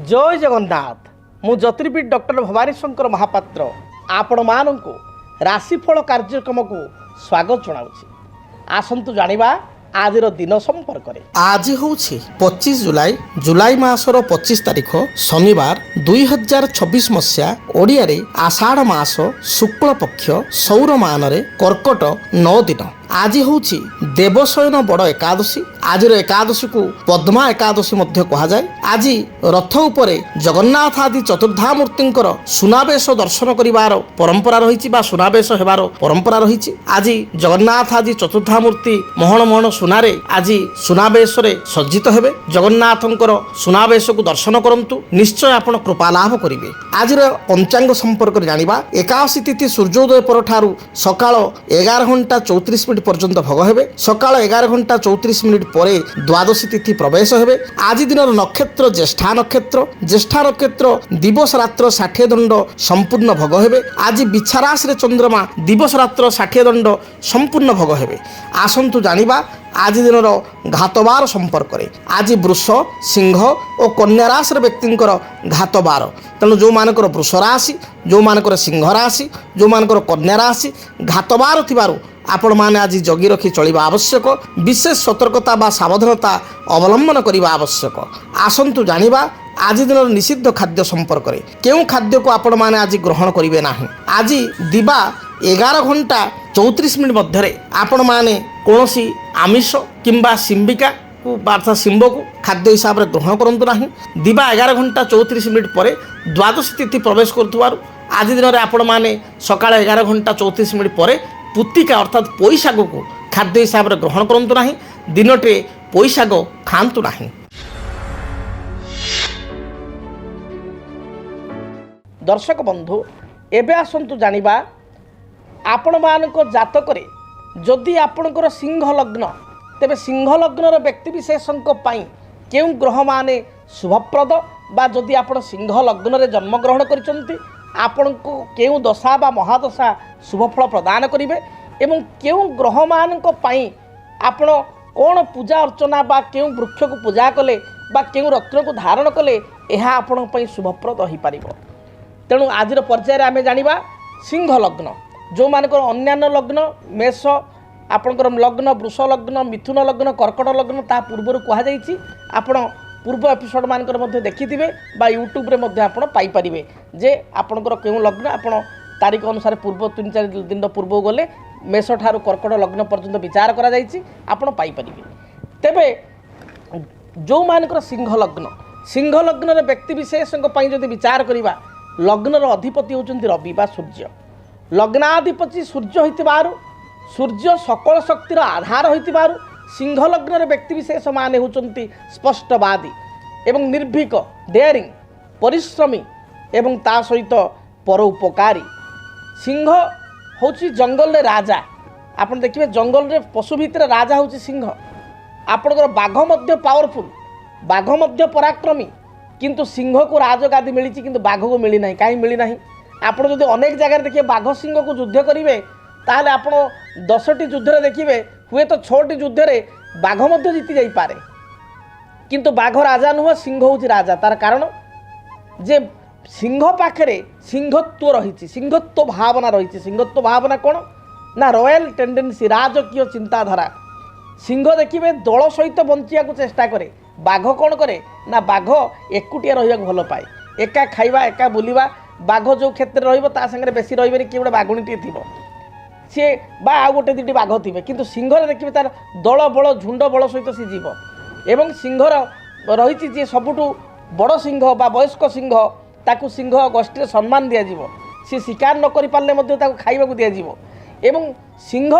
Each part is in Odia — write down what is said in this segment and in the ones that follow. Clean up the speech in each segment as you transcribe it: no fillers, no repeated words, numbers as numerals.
जय जगन्नाथ मु ज्योतिर्विद डॉक्टर भवानी शंकर महापात्र आपण मानू राशिफल कार्यक्रम को स्वागत जनाऊँगी। आसतु जानिबा आज दिन संपर्क में। आज हूँ 25 जुलाई जुलाई मासर 25 तारीख शनिवार 2026 मसीहा ओडिया रे आषाढ़ मास शुक्ल पक्ष सौरमान रे कर्कट 9 दिन। आज हूँ देवशयन बड़ एकादशी। आज एकादशी को पद्मा एकादशी मध्य कहा जाए। आज रथ उपरे जगन्नाथ आदि चतुर्धामूर्तिंकर सुनावेश दर्शन करिवार परंपरा रही बा सुनावेश हेबार परंपरा रही। आज जगन्नाथ आदि चतुर्धामूर्ति मोहन मोहन सुनारे आज सुनावेश रे सज्जित हेबे। जगन्नाथंकर सुनावेश को दर्शन करंतु निश्चय आपण कृपा लाभ करिवे। आज पंचांग संपर्क जानिबा। एकादशी तिथि सूर्योदय पर ठारू सकाळ 11:34 पर्यंत भोग हेबे। सकाळ 11:34 पर द्वादशी तिथि प्रवेश हेबे। आज दिन नक्षत्र ज्येष्ठा नक्षत्र। ज्येष्ठा नक्षत्र दिवस रात्र 60 दंड संपूर्ण भोग हेबे। आज बिछाराश रे चंद्रमा दिवस रात्र 60 दंड संपूर्ण भोग हेबे। आसंतु जानिबा आज दिन घातबार संपर्क में। आज वृष सिंह और कन्या राशि व्यक्तिंकर घातबार। तेणु जो मानकर वृष राशि जो मानकर सिंह राशि जो मानकर कन्या राशि घातबार थिबारु आपण माने आज जगी रखी चलिबा आवश्यक। विशेष सतर्कता बा सावधानता अवलंबन करबा आवश्यक। आसंतु जानिबा आज दिन निषिद्ध खाद्य संपर्क में। केउ खाद्य को आपण माने आज ग्रहण करिवे नाही। आज दिबा 11:34 मध्य आपण माने कौनसी आमिष किंबा सिंबिका को अर्थात शिंब को खाद्य हिसाब से ग्रहण करंतु नाही। दिबा 11:34 पर द्वादश तिथि प्रवेश करुवार आज दिन में आपण माने सकाळ 11:34 पर पुत्तिका अर्थात पोई शाग को खाद्य हिसाब से ग्रहण करंतु नाही। दिनटे पोई शाग खांतु नाही। दर्शक बंधु एबे आसंतु जानिबा आपण मानक जातक रे जदि आपणकर सिंह लग्न तेबे सिंह लग्नर व्यक्ति विशेषक पाई केउ ग्रह माने शुभप्रद बा जदि आपण सिंह लग्न रे जन्म ग्रहण करिसंती आपण को केउ दशा बा महादशा शुभफल प्रदान करिवे एवं केउ ग्रह मानक पाई आपण कोन पूजा अर्चना बा केउ वृक्ष को पूजा कले बा केउ रत्न को धारण कले एहा आपण पई शुभप्रद होई पारिबो। तेणु आज पर्यायर आम जानिबा सिंह लग्न जो मानकर अन्यान्य लग्न मेष आपणकर लग्न वृष लग्न मिथुन लग्न कर्कट लग्न ता पूर्व कहुई। आपण पूर्व एपिसोड मानकर मध्य देखिथिबे बा यूट्यूब रे मध्य आपण पाई परिबे जे आपणकर केउ लग्न आपण तारीख अनुसार पूर्व 3-4 दिन पूर्व गले मेष ठारू कर्कट लग्न पर्यंत विचार करा जायछि आपण पाई परिबे। तेबे जो मानकर सिंह लग्न रे व्यक्ति विशेषक पई जदि विचार करिबा लग्नर अधिपति होउचंती रवि बा सूर्य। लग्नाधिपति सूर्य होइतिबारु सूर्य सकल शक्तिर आधार होइतिबारु सिंह लग्नर व्यक्ति विशेष माने होउचंती स्पष्टवादी एवं निर्भीक डेयरिंग परिश्रमी एवं ता सहित परोपकारी। सिंह होउची जंगल रे राजा। आपण देखिबे जंगल रे पशु भितर राजा होउची सिंह। आपणकर बाघ मध्य पावरफुल बाघ मध्य पराक्रमी किंतु सिंह को राजगादी मिली किंतु बाघ को मिली नहीं। कहीं मिली नहीं आप जो अनेक जगह देखिए बाघ सिंह को युद्ध करेंगे ताहले आप 10टी युद्ध देखिए हुए तो 6टी युद्ध में बाघ मध्य जीति जाइपे किंतु बाघ राजा नुह सिंह हूँ राजा। तार कारण जे सिंह पाखे सिंहत्व रही सिंहत्व भावना रही। सिंहत्व भावना कौन ना रॉयल टेंडेंसी राजकीय चिंताधारा। सिंह देखिए दल सहित बंचिया को चेष्टा करे। बाघ कौन करे ना बाघ एकुटिया रहा भल पाए एका खाइबा एका बुलिबा। बाघ जो क्षेत्र रहा बेसी रही किए गोटे बाघुणीटे थी सी बा आ गोटे दुटी बाघ थे किंतु सिंह देखिए तार दल बल झुंड बल सहित सी जीव एवं सिंहर रही जी सबुठु बड़ सिंह बा वयस्क सिंह ताकू सिंह गोष्ठी सम्मान दिज्व। सी शिकार न कर पारे खाइबा दिज्व एवं सिंह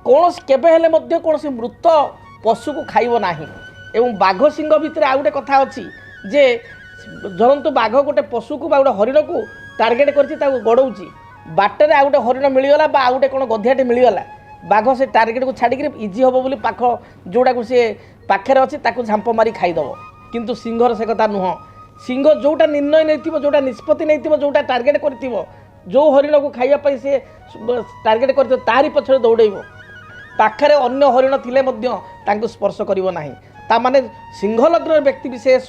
कौन केबे कौन मृत पशु को खाइब नाही। एवं बाघ सिंह भितर आ गोटे कथा अच्छी जे धरतु बाघ गोटे पशु को गोटे हरिण को टार्गेट कर गड़ौची बाटर आ गोटे हरिण मिलगला बा गोटे कौन गधियाटे मिलगला बाघ से टार्गेट को छाड़ी इजी हम बोली पाख जोड़ा को सी पाखे अच्छी झांप मारी खाईदेव किंतु सिंहर से कथा नुह। सिंह जोटा निर्णय नहीं जोटा निष्पत्ति नहीं जोटा टार्गेट कर जो हरिण को खाइबापी सी टार्गेट कर तारी पछरे दौड़ेब पाखे अन्य हरिण थिले स्पर्श करिवो नाही। तामाने सिंह लग्न व्यक्ति विशेष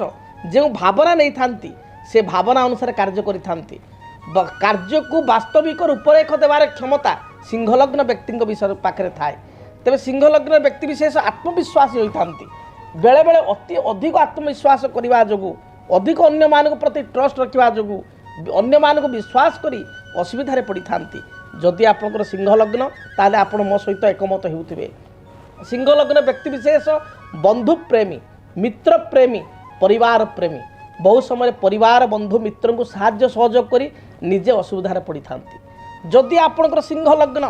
ଯେଉଁ ଭାବନା ନେଇଥାନ୍ତି ସେ ଭାବନା ଅନୁସାରେ କାର୍ଯ୍ୟ କରିଥାନ୍ତି। କାର୍ଯ୍ୟକୁ ବାସ୍ତବିକ ରୂପରେଖ ଦେବାର କ୍ଷମତା ସିଂହଲଗ୍ନ ବ୍ୟକ୍ତିଙ୍କ ବିଷୟ ପାଖରେ ଥାଏ। ତେବେ ସିଂହଲଗ୍ନ ବ୍ୟକ୍ତି ବିଶେଷ ଆତ୍ମବିଶ୍ୱାସୀ ହୋଇଥାନ୍ତି। ବେଳେବେଳେ ଅତି ଅଧିକ ଆତ୍ମବିଶ୍ୱାସ କରିବା ଯୋଗୁଁ, ଅଧିକ ଅନ୍ୟମାନଙ୍କ ପ୍ରତି ଟ୍ରଷ୍ଟ ରଖିବା ଯୋଗୁଁ ଅନ୍ୟମାନଙ୍କୁ ବିଶ୍ୱାସ କରି ଅସୁବିଧାରେ ପଡ଼ିଥାନ୍ତି। ଯଦି ଆପଣଙ୍କର ସିଂହଲଗ୍ନ ତାହେଲେ ଆପଣ ମୋ ସହିତ ଏକମତ ହେଉଥିବେ। ସିଂହଲଗ୍ନ ବ୍ୟକ୍ତିବିଶେଷ ବନ୍ଧୁପ୍ରେମୀ, ମିତ୍ରପ୍ରେମୀ, ପରିବାର ପ୍ରେମୀ। ବହୁ ସମୟରେ ପରିବାର ବନ୍ଧୁ ମିତ୍ରଙ୍କୁ ସାହାଯ୍ୟ ସହଯୋଗ କରି ନିଜେ ଅସୁବିଧାରେ ପଡ଼ିଥାନ୍ତି। ଯଦି ଆପଣଙ୍କର ସିଂହଲଗ୍ନ,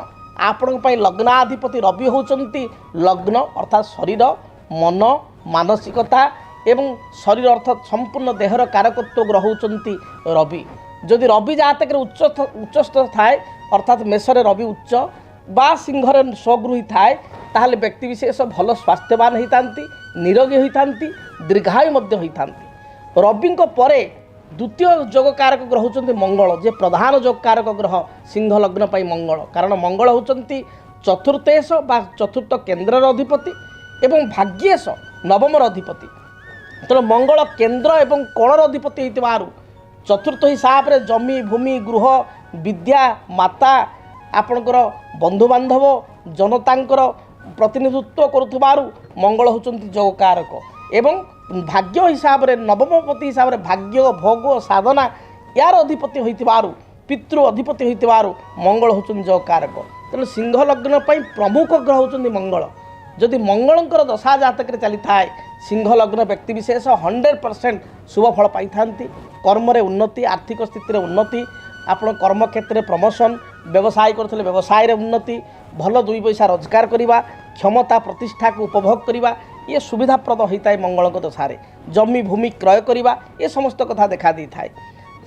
ଆପଣଙ୍କ ପାଇଁ ଲଗ୍ନାଧିପତି ରବି ହେଉଛନ୍ତି ଲଗ୍ନ ଅର୍ଥାତ୍ ଶରୀର, ମନ, ମାନସିକତା ଏବଂ ଶରୀର ଅର୍ଥାତ୍ ସମ୍ପୂର୍ଣ୍ଣ ଦେହର କାରକତ୍ୱ ଗ୍ରହ ହେଉଛନ୍ତି ରବି। ଯଦି ରବି ଜାତକରେ ଉଚ୍ଚସ୍ଥ ଥାଏ ଅର୍ଥାତ୍ ମେଷରେ ରବି ଉଚ୍ଚ ବା ସିଂହରେ ସ୍ୱଗୃହୀ ଥାଏ ତାହେଲେ ବ୍ୟକ୍ତିବିଶେଷ ଭଲ ସ୍ୱାସ୍ଥ୍ୟବାନ ହୋଇଥାନ୍ତି, ନିରୋଗୀ ହୋଇଥାନ୍ତି, ଦୀର୍ଘାୟୁ ମଧ୍ୟ ହୋଇଥାନ୍ତି। ରବିଙ୍କ ପରେ ଦ୍ୱିତୀୟ ଯୋଗକାରକ ଗ୍ରହ ହେଉଛନ୍ତି ମଙ୍ଗଳ, ଯେ ପ୍ରଧାନ ଯୋଗକାରକ ଗ୍ରହ ସିଂହଲଗ୍ନ ପାଇଁ ମଙ୍ଗଳ। କାରଣ ମଙ୍ଗଳ ହେଉଛନ୍ତି ଚତୁର୍ଥେଶ ବା ଚତୁର୍ଥ କେନ୍ଦ୍ରର ଅଧିପତି ଏବଂ ଭାଗ୍ୟେଶ ନବମର ଅଧିପତି। ତେଣୁ ମଙ୍ଗଳ କେନ୍ଦ୍ର ଏବଂ କୋଣର ଅଧିପତି ହୋଇଥିବାରୁ ଚତୁର୍ଥ ହିସାବରେ ଜମି, ଭୂମି, ଗୃହ, ବିଦ୍ୟା, ମାତା, ଆପଣଙ୍କର ବନ୍ଧୁବାନ୍ଧବ, ଜନତାଙ୍କର ପ୍ରତିନିଧିତ୍ୱ କରୁଥିବାରୁ ମଙ୍ଗଳ ହେଉଛନ୍ତି ଯୋଗକାରକ। ଏବଂ ଭାଗ୍ୟ ହିସାବରେ ନବମପତି ହିସାବରେ ଭାଗ୍ୟ, ଭୋଗ, ସାଧନା ୟାର ଅଧିପତି ହୋଇଥିବାରୁ, ପିତୃ ଅଧିପତି ହୋଇଥିବାରୁ ମଙ୍ଗଳ ହେଉଛନ୍ତି ଯୋଗକାରକ। ତେଣୁ ସିଂହଲଗ୍ନ ପାଇଁ ପ୍ରମୁଖ ଗ୍ରହ ହେଉଛନ୍ତି ମଙ୍ଗଳ। ଯଦି ମଙ୍ଗଳଙ୍କର ଦଶା ଜାତକରେ ଚାଲିଥାଏ ସିଂହଲଗ୍ନ ବ୍ୟକ୍ତିବିଶେଷ 100% ଶୁଭଫଳ ପାଇଥାନ୍ତି। କର୍ମରେ ଉନ୍ନତି, ଆର୍ଥିକ ସ୍ଥିତିରେ ଉନ୍ନତି, ଆପଣ କର୍ମକ୍ଷେତ୍ରରେ ପ୍ରମୋସନ୍, ବ୍ୟବସାୟ କରୁଥିଲେ ବ୍ୟବସାୟରେ ଉନ୍ନତି, ଭଲ ଦୁଇ ପଇସା ରୋଜଗାର କରିବା, କ୍ଷମତା ପ୍ରତିଷ୍ଠାକୁ ଉପଭୋଗ କରିବା ଇଏ ସୁବିଧାପ୍ରଦ ହୋଇଥାଏ ମଙ୍ଗଳଙ୍କ ଦଶାରେ। ଜମି ଭୂମି କ୍ରୟ କରିବା ଏ ସମସ୍ତ କଥା ଦେଖା ଦେଇଥାଏ।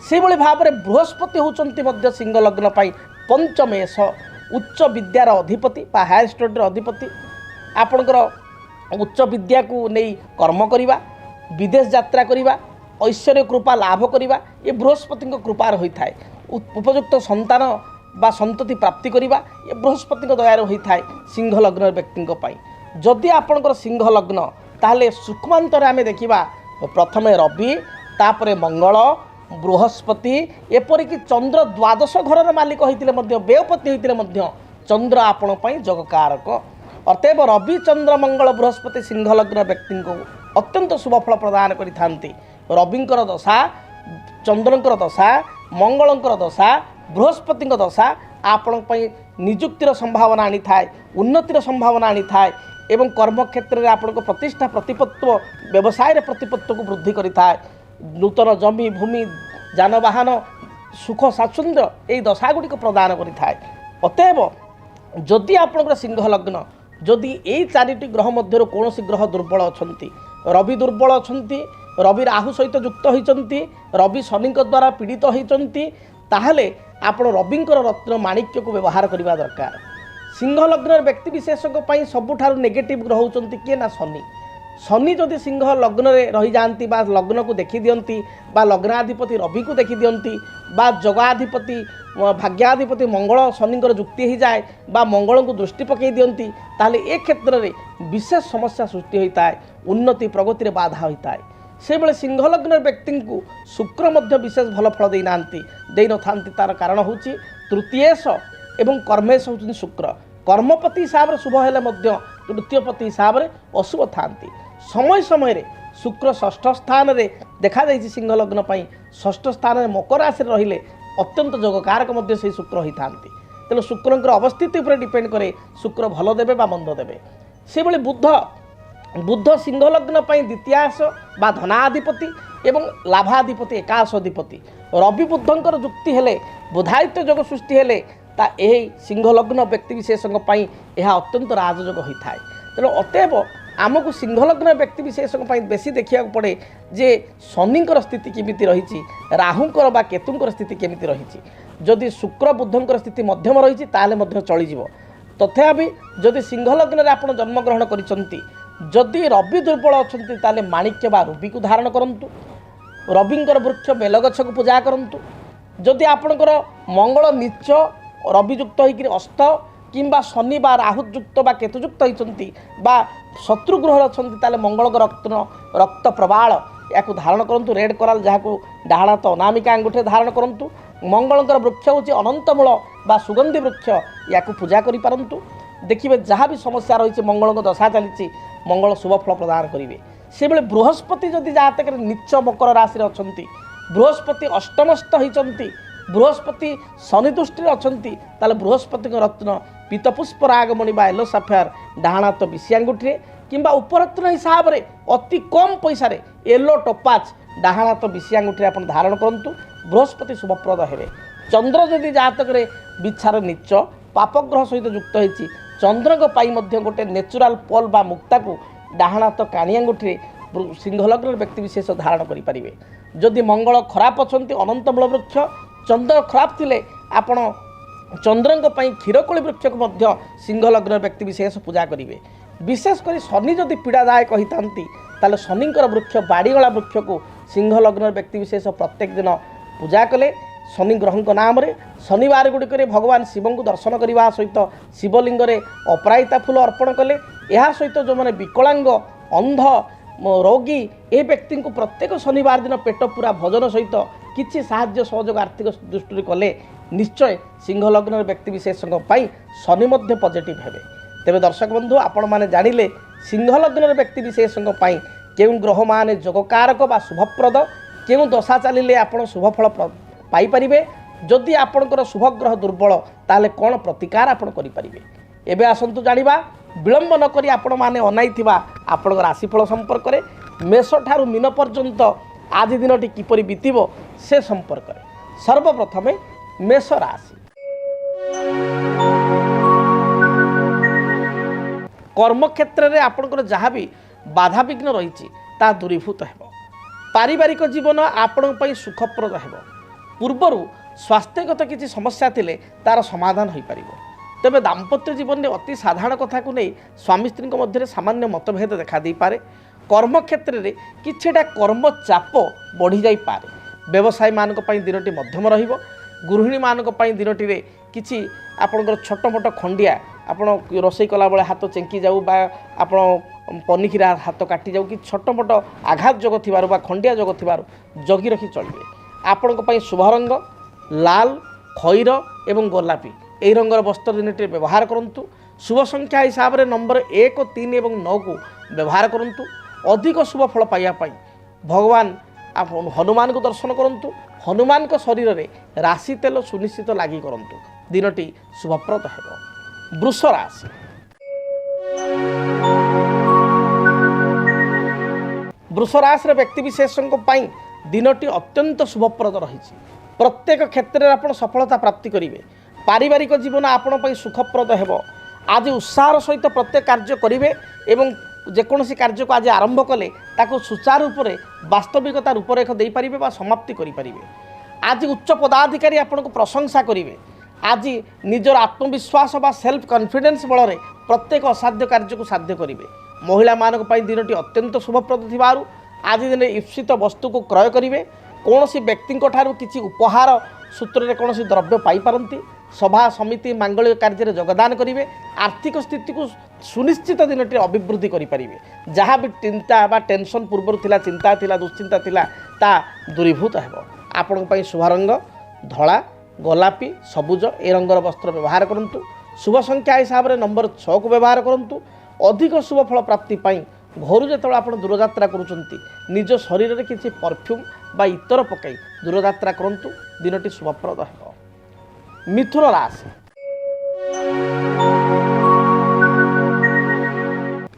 ସେହିଭଳି ଭାବରେ ବୃହସ୍ପତି ହେଉଛନ୍ତି ମଧ୍ୟ ସିଂହଲଗ୍ନ ପାଇଁ ପଞ୍ଚମେଷ, ଉଚ୍ଚ ବିଦ୍ୟାର ଅଧିପତି ବା ହାୟର ଷ୍ଟଡ଼ିର ଅଧିପତି। ଆପଣଙ୍କର ଉଚ୍ଚ ବିଦ୍ୟାକୁ ନେଇ କର୍ମ କରିବା, ବିଦେଶ ଯାତ୍ରା କରିବା, ଐଶ୍ୱର୍ଯ୍ୟ କୃପା ଲାଭ କରିବା ଏ ବୃହସ୍ପତିଙ୍କ କୃପାର ହୋଇଥାଏ। ଉପଯୁକ୍ତ ସନ୍ତାନ ବା ସନ୍ତତି ପ୍ରାପ୍ତି କରିବା ଏ ବୃହସ୍ପତିଙ୍କ ଦୟାରେ ହୋଇଥାଏ ସିଂହଲଗ୍ନ ବ୍ୟକ୍ତିଙ୍କ ପାଇଁ। ଯଦି ଆପଣଙ୍କର ସିଂହଲଗ୍ନ ତାହେଲେ ସୂକ୍ଷ୍ମାନ୍ତରେ ଆମେ ଦେଖିବା ପ୍ରଥମେ ରବି, ତାପରେ ମଙ୍ଗଳ, ବୃହସ୍ପତି, ଏପରିକି ଚନ୍ଦ୍ର ଦ୍ୱାଦଶ ଘରର ମାଲିକ ହୋଇଥିଲେ ମଧ୍ୟ, ବ୍ୟୟପତି ହୋଇଥିଲେ ମଧ୍ୟ ଚନ୍ଦ୍ର ଆପଣ ପାଇଁ ଯୋଗକାରକ। ଅତଏବ ରବି, ଚନ୍ଦ୍ର, ମଙ୍ଗଳ, ବୃହସ୍ପତି ସିଂହଲଗ୍ନ ବ୍ୟକ୍ତିଙ୍କୁ ଅତ୍ୟନ୍ତ ଶୁଭଫଳ ପ୍ରଦାନ କରିଥାନ୍ତି। ରବିଙ୍କର ଦଶା, ଚନ୍ଦ୍ରଙ୍କର ଦଶା, ମଙ୍ଗଳଙ୍କର ଦଶା, ବୃହସ୍ପତିଙ୍କ ଦଶା ଆପଣଙ୍କ ପାଇଁ ନିଯୁକ୍ତିର ସମ୍ଭାବନା ଆଣିଥାଏ, ଉନ୍ନତିର ସମ୍ଭାବନା ଆଣିଥାଏ ଏବଂ କର୍ମକ୍ଷେତ୍ରରେ ଆପଣଙ୍କ ପ୍ରତିଷ୍ଠା, ପ୍ରତିପତ୍ତ୍ୱ, ବ୍ୟବସାୟରେ ପ୍ରତିପତ୍ତ୍ୱକୁ ବୃଦ୍ଧି କରିଥାଏ। ନୂତନ ଜମି ଭୂମି, ଯାନବାହନ, ସୁଖ ସ୍ୱାଚ୍ଛନ୍ଦ୍ୟ ଏହି ଦଶାଗୁଡ଼ିକ ପ୍ରଦାନ କରିଥାଏ। ଅତଏବ ଯଦି ଆପଣଙ୍କର ସିଂହଲଗ୍ନ, ଯଦି ଏଇ ଚାରିଟି ଗ୍ରହ ମଧ୍ୟରୁ କୌଣସି ଗ୍ରହ ଦୁର୍ବଳ ଅଛନ୍ତି, ରବି ଦୁର୍ବଳ ଅଛନ୍ତି, ରବି ରାହୁ ସହିତ ଯୁକ୍ତ ହୋଇଛନ୍ତି, ରବି ଶନିଙ୍କ ଦ୍ୱାରା ପୀଡ଼ିତ ହୋଇଛନ୍ତି, ତାହେଲେ ଆପଣ ରବିଙ୍କର ରତ୍ନ ମାଣିକ୍ୟକୁ ବ୍ୟବହାର କରିବା ଦରକାର। ସିଂହଲଗ୍ନର ବ୍ୟକ୍ତିବିଶେଷଙ୍କ ପାଇଁ ସବୁଠାରୁ ନେଗେଟିଭ୍ ଗ୍ରହ ହେଉଛନ୍ତି କିଏ ନା ଶନି। ଶନି ଯଦି ସିଂହ ଲଗ୍ନରେ ରହିଯାଆନ୍ତି ବା ଲଗ୍ନକୁ ଦେଖିଦିଅନ୍ତି ବା ଲଗ୍ନାଧିପତି ରବିକୁ ଦେଖିଦିଅନ୍ତି ବା ଯୋଗାଧିପତି ଭାଗ୍ୟାଧିପତି ମଙ୍ଗଳ ଶନିଙ୍କର ଯୁକ୍ତି ହୋଇଯାଏ ବା ମଙ୍ଗଳଙ୍କୁ ଦୃଷ୍ଟି ପକାଇ ଦିଅନ୍ତି, ତାହେଲେ ଏ କ୍ଷେତ୍ରରେ ବିଶେଷ ସମସ୍ୟା ସୃଷ୍ଟି ହୋଇଥାଏ, ଉନ୍ନତି ପ୍ରଗତିରେ ବାଧା ହୋଇଥାଏ। ସେହିଭଳି ସିଂହଲଗ୍ନର ବ୍ୟକ୍ତିଙ୍କୁ ଶୁକ୍ର ମଧ୍ୟ ବିଶେଷ ଭଲ ଫଳ ଦେଇନଥାନ୍ତି। ତା'ର କାରଣ ହେଉଛି ତୃତୀୟେଶ ଏବଂ କର୍ମେଶ ହେଉଛନ୍ତି ଶୁକ୍ର। କର୍ମପତି ହିସାବରେ ଶୁଭ ହେଲେ ମଧ୍ୟ ତୃତୀୟପତି ହିସାବରେ ଅଶୁଭ ଥାନ୍ତି। ସମୟ ସମୟରେ ଶୁକ୍ର ଷଷ୍ଠ ସ୍ଥାନରେ ଦେଖାଯାଇଛି ସିଂହଲଗ୍ନ ପାଇଁ। ଷଷ୍ଠ ସ୍ଥାନରେ ମକର ରାଶିରେ ରହିଲେ ଅତ୍ୟନ୍ତ ଯୋଗକାରକ ମଧ୍ୟ ସେହି ଶୁକ୍ର ହୋଇଥାନ୍ତି। ତେଣୁ ଶୁକ୍ରଙ୍କର ଅବସ୍ଥିତି ଉପରେ ଡିପେଣ୍ଡ କରେ ଶୁକ୍ର ଭଲ ଦେବେ ବା ମନ୍ଦ ଦେବେ। ସେହିଭଳି ବୁଧ ସିଂହଲଗ୍ନ ପାଇଁ ଦ୍ୱିତୀୟାଂଶ ବା ଧନାଧିପତି ଏବଂ ଲାଭାଧିପତି ଏକାଦଶ ଅଧିପତି। ରବି ବୁଧଙ୍କର ଯୁକ୍ତି ହେଲେ, ବୁଧାୟିତ୍ୱ ଯୋଗ ସୃଷ୍ଟି ହେଲେ ତା ଏହି ସିଂହଲଗ୍ନ ବ୍ୟକ୍ତିବିଶେଷଙ୍କ ପାଇଁ ଏହା ଅତ୍ୟନ୍ତ ରାଜଯୋଗ ହୋଇଥାଏ। ତେଣୁ ଅତଏବ ଆମକୁ ସିଂହଲଗ୍ନ ବ୍ୟକ୍ତିବିଶେଷଙ୍କ ପାଇଁ ବେଶୀ ଦେଖିବାକୁ ପଡ଼େ ଯେ ଶନିଙ୍କର ସ୍ଥିତି କେମିତି ରହିଛି, ରାହୁଙ୍କର ବା କେତୁଙ୍କର ସ୍ଥିତି କେମିତି ରହିଛି। ଯଦି ଶୁକ୍ର ବୁଧଙ୍କର ସ୍ଥିତି ମଧ୍ୟମ ରହିଛି ତାହେଲେ ମଧ୍ୟ ଚଳିଯିବ। ତଥାପି ଯଦି ସିଂହଲଗ୍ନରେ ଆପଣ ଜନ୍ମଗ୍ରହଣ କରିଛନ୍ତି, ଯଦି ରବି ଦୁର୍ବଳ ଅଛନ୍ତି ତାହେଲେ ମାଣିକ୍ୟ ବା ରୁବିକୁ ଧାରଣ କରନ୍ତୁ। ରବିଙ୍କର ବୃକ୍ଷ ବେଲଗଛକୁ ପୂଜା କରନ୍ତୁ। ଯଦି ଆପଣଙ୍କର ମଙ୍ଗଳ ନୀଚ, ରବିଯୁକ୍ତ ହୋଇକରି ଅସ୍ତ କିମ୍ବା ଶନି ବା ରାହୁଯୁକ୍ତ ବା କେତୁଯୁକ୍ତ ହୋଇଛନ୍ତି ବା ଶତ୍ରୁ ଗୃହରେ ଅଛନ୍ତି, ତାହେଲେ ମଙ୍ଗଳଙ୍କ ରକ୍ତ ପ୍ରବାଳ या धारण करूँ रेड कोराल जहाँ डाण हाथ अनामिका आंगुठी धारण करूँ मंगलंकर वृक्ष हूँ अनंतमूल बा सुगंधी वृक्ष या पूजा करूँ देखिए जहाँ भी समस्या रही मंगल दशा चली मंगल शुभ फल प्रदान करेंगे से बेले बृहस्पति जदि जातक नीच मकर राशि अच्छा बृहस्पति अष्टमस्थ होती बृहस्पति शनि दृष्टि अच्छा बृहस्पति रत्न पीतपुष्प रागमणि बा येलो साफायर डाण हाथ बिशी आंगुठी किंबा उपरत्न हिसाब से अति कम पैसा येलो टोपाच डाण हाथ बिशी आंगुठी आप धारण करूँ बृहस्पति शुभप्रद हे चंद्र जदि जातक विचार नीच पापग्रह सहित युक्त होती चंद्र गोटे नेचुराल पल बा मुक्ता को डाण हाथ काणी आंगुठी सिंहलग्न व्यक्ति विशेष धारण करेंगे जदि मंगल खराब अच्छा अनंतमूल वृक्ष चंद्र खराब थिले आपण चंद्रंक पई क्षीरकोली वृक्ष को सिंहलग्न व्यक्ति विशेष पूजा करेंगे विशेषकर शनि जदि पीड़ादायक होता शनिकर वृक्ष बाड़ीगला वृक्ष को सिंहलग्न व्यक्ति विशेष प्रत्येक दिन पूजा कले शनि ग्रह नाम शनिवार गुड़िक भगवान शिव को दर्शन करने सहित शिवलिंग अपराजिता फूल अर्पण कले यह सहित जो मैंने विकलांग अंध रोगी ए व्यक्ति को प्रत्येक शनिवार दिन पेट पूरा भोजन सहित किसी साहाय्य सहयोग आर्थिक दृष्टि कले निश्चय सिंहलग्न व्यक्ति विशेष शनि मध्य पॉजिटिव हेबे तेरे दर्शक बंधु आपण मैंने जानिले सिंहलग्न व्यक्ति विशेष केउं ग्रह मान जोगकारक बा शुभप्रद केउं दशा चलिले आपण शुभफल पाइपारे जदि आपणकर शुभग्रह दुर्बल ताले कौन प्रतिकार आपण करें एबे आसतु जानिबा विलंब नक आपण मैंने अनाई आपण राशिफल संपर्क में मेष ठारू मीन पर्यंत आज दिनटी किपरि बीतिबो से संपर्क में सर्वप्रथमे मेष राशि कर्मक्षेत्र में आपणकर जहाँ भी बाधा विघ्न रही दूरीभूत हो पारिवारिक जीवन आपण सुखप्रद हो पूर्वर स्वास्थ्यगत किसी समस्या थिले तार समाधान हो पार तेबे दाम्पत्य जीवन में अति साधारण कथा को नहीं स्वामी स्त्री मध्य सामान्य मतभेद देखा दे पारे कर्मक्षेत्र में किछिटा कर्म चाप बढ़ी जाई पारे व्यवसायी मानक पई दिनटी मध्यम रहिबो गृहिणी मानक पई दिनटी किछि आपनकर छोट मोट खंडिया आपण रोषेई कला बेले हाथ चेंकी जाऊ बा आपण पनिकिरा हाथ काटी जाऊ कि छोट मोट आघात जोग थिबारु बा खंडिया जोग थिबारु जगी रखी चलिए आपणक पई शुभ रंग लाल खईर एवं गोलापी यही रंगर वस्त्र दिनटी व्यवहार करूँ शुभ संख्या हिसाब से नंबर 1, 3 और 9 को व्यवहार करूँ अधिक शुभ फल पाइबापी भगवान आप हनुमान को दर्शन करूँ हनुमान को शरीर में राशि तेल सुनिश्चित लगी करूँ दिनटी शुभप्रद है वृष राशि वृष राशि व्यक्ति विशेष दिनटी अत्यंत शुभप्रद रही प्रत्येक क्षेत्र में आप सफलता प्राप्ति करेंगे पारिवारिक जीवन आपण सुखप्रद हो आज उत्साह सहित प्रत्येक कार्य करेंगे एवं जेकोसी कार्य को आज आरंभ कले ताको सुचारू रूप से वास्तविकता रूपरेख दे पारिबे बा समाप्ति करि पारिबे आज उच्च पदाधिकारी आपण को प्रशंसा करेंगे आज निजर आत्मविश्वास बा सेल्फ कॉन्फिडेंस बल प्रत्येक असाध्य कार्य को साध्य करेंगे महिला मानक दिनटी अत्यंत शुभप्रद थिबारु आज दिन ईप्सित वस्तु को क्रय करेंगे कौन सी व्यक्ति किसी उपहार सूत्र में कौन द्रव्य पाइपारती सभा समिति मांगलिक कार्य योगदान करेंगे आर्थिक स्थिति को सुनिश्चित दिनटी अभिवृद्धि करें जहाँ भी चिंता बा टेंशन पूर्व थिला चिंता थिला दुश्चिंता थिला ता दूरीभूत हो आपण शुभ रंग धला गोलापी सबुज ए रंगर वस्त्र व्यवहार करूँ शुभ संख्या हिसाब से नंबर 6 को व्यवहार करूँ अधिक शुभ फल प्राप्ति घर जो आप दूरयात्रा करुँच निज शरीर में किसी परफ्यूम बा इतर पकई दूरयात्रा करूँ दिनटी शुभप्रद हो मिथुन राशि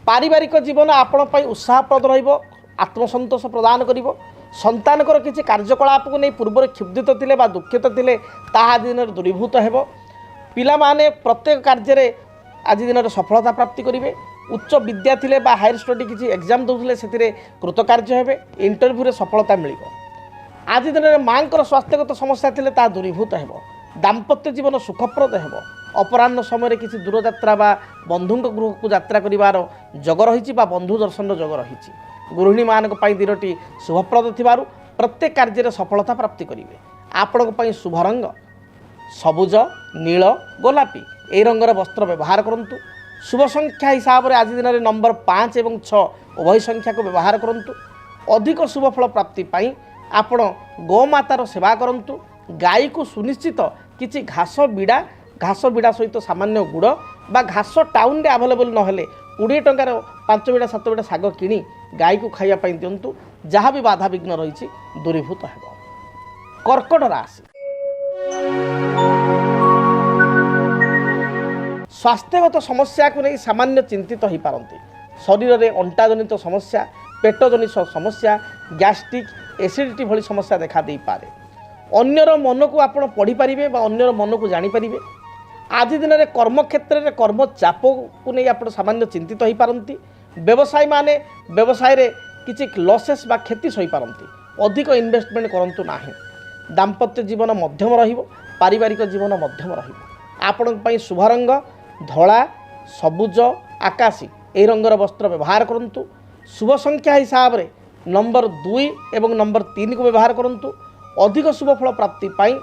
पारिवारिक जीवन आपण उत्साहप्रद रहिबो आत्मसंतोष प्रदान करिवो संतानकर किसी कार्यकलाप को नहीं पूर्व क्षुब्धित थिले बा दुखित थिले ताहा दिन दूरीभूत हेबो पिला माने प्रत्येक कार्य आज दिन सफलता प्राप्ति करेंगे उच्च विद्या थिले बा हायर स्टडी किसी एग्जाम दौले से कृतकार्य हेबे इंटरव्यू रे सफलता मिलिबो आज दिन में माँ स्वास्थ्यगत समस्या थिले ता दूरीभूत हेबो दाम्पत्य जीवन सुखप्रद हेबो अपराह्न समय किसी दूरयात्रा बा बंधु गृह को यात्रा करिवार जग रही बंधु दर्शन जग रही गृहिणी मानक दिनटी शुभप्रद थिबारु प्रत्येक कार्य सफलता प्राप्ति करेंगे आपण शुभ रंग सबुज नील गोलापी ए रंगर वस्त्र व्यवहार करूँ शुभ संख्या हिसाब से आज दिन में नंबर 5 और 6 उभय संख्या को व्यवहार करूँ ଅଧିକ ଶୁଭଫଳ ପ୍ରାପ୍ତି ପାଇଁ ଆପଣ ଗୋମାତାର ସେବା କରନ୍ତୁ। ଗାଈକୁ ସୁନିଶ୍ଚିତ କିଛି ଘାସ ବିଡ଼ା ସହିତ ସାମାନ୍ୟ ଗୁଡ଼ ବା ଘାସ ଟାଉନରେ ଆଭେଲେବଲ୍ ନହେଲେ 20 ଟଙ୍କାର 5 ବିଡ଼ା 7 ବିଡ଼ା ଶାଗ କିଣି ଗାଈକୁ ଖାଇବା ପାଇଁ ଦିଅନ୍ତୁ। ଯାହା ବି ବାଧାବିଘ୍ନ ରହିଛି ଦୂରୀଭୂତ ହେବ। କର୍କଟ ରାଶି, ସ୍ୱାସ୍ଥ୍ୟଗତ ସମସ୍ୟାକୁ ନେଇ ସାମାନ୍ୟ ଚିନ୍ତିତ ହୋଇପାରନ୍ତି। ଶରୀରରେ ଅଣ୍ଟାଜନିତ ସମସ୍ୟା, ପେଟଜନିତ ସମସ୍ୟା, ଗ୍ୟାଷ୍ଟ୍ରିକ୍, ଏସିଡ଼ିଟି ଭଳି ସମସ୍ୟା ଦେଖା ଦେଇପାରେ। ଅନ୍ୟର ମନକୁ ଆପଣ ପଢ଼ିପାରିବେ ବା ଅନ୍ୟର ମନକୁ ଜାଣିପାରିବେ। ଆଜି ଦିନରେ କର୍ମକ୍ଷେତ୍ରରେ କର୍ମଚାପକୁ ନେଇ ଆପଣ ସାମାନ୍ୟ ଚିନ୍ତିତ ହୋଇପାରନ୍ତି। ବ୍ୟବସାୟୀମାନେ ବ୍ୟବସାୟରେ କିଛି ଲସେସ୍ ବା କ୍ଷତି ସହିପାରନ୍ତି। ଅଧିକ ଇନଭେଷ୍ଟମେଣ୍ଟ କରନ୍ତୁ ନାହିଁ। ଦାମ୍ପତ୍ୟ ଜୀବନ ମଧ୍ୟମ ରହିବ, ପାରିବାରିକ ଜୀବନ ମଧ୍ୟମ ରହିବ। ଆପଣଙ୍କ ପାଇଁ ଶୁଭ ରଙ୍ଗ ଧଳା, ସବୁଜ, ଆକାଶୀ ଏହି ରଙ୍ଗର ବସ୍ତ୍ର ବ୍ୟବହାର କରନ୍ତୁ। ଶୁଭ ସଂଖ୍ୟା ହିସାବରେ ନମ୍ବର 2 ଏବଂ ନମ୍ବର 3କୁ ବ୍ୟବହାର କରନ୍ତୁ। ଅଧିକ ଶୁଭଫଳ ପ୍ରାପ୍ତି ପାଇଁ